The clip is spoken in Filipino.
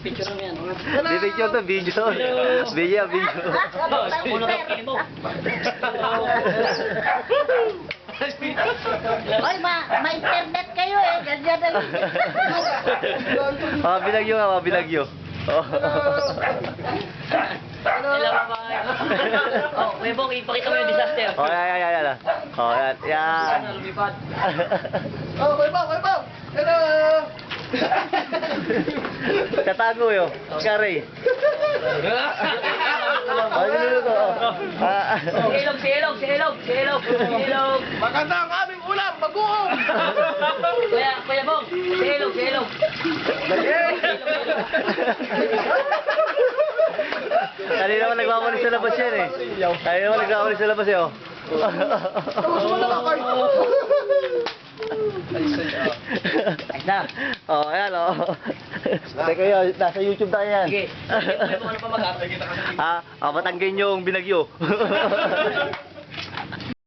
Picture mo yan. Di picture to, video. Video, video. Uno ka mo. Oy, ma-internet kayo eh. Ganyan na lang. Binagyo nga, binagyo. Hello, bye. Oh, Webong, ipakita mo yung disaster. Oh, yan. Oh, yan. Yan. Lumipad. Oh, may bang. Hello. Katago yun. Kari. Oh, niluluto. Silog. Maganda ang aming ulam, bagoong. Kuya Bong, silog. Kanina naman nagmamali sa labas yan eh. Kanina naman nagmamali sa labas eh. Tapos mo na lakay. Ayos na. Oh, ayan oh. Teka yun, nasa YouTube na yan. Sige. Ano pa mag-up? Batanggen yung binagyo.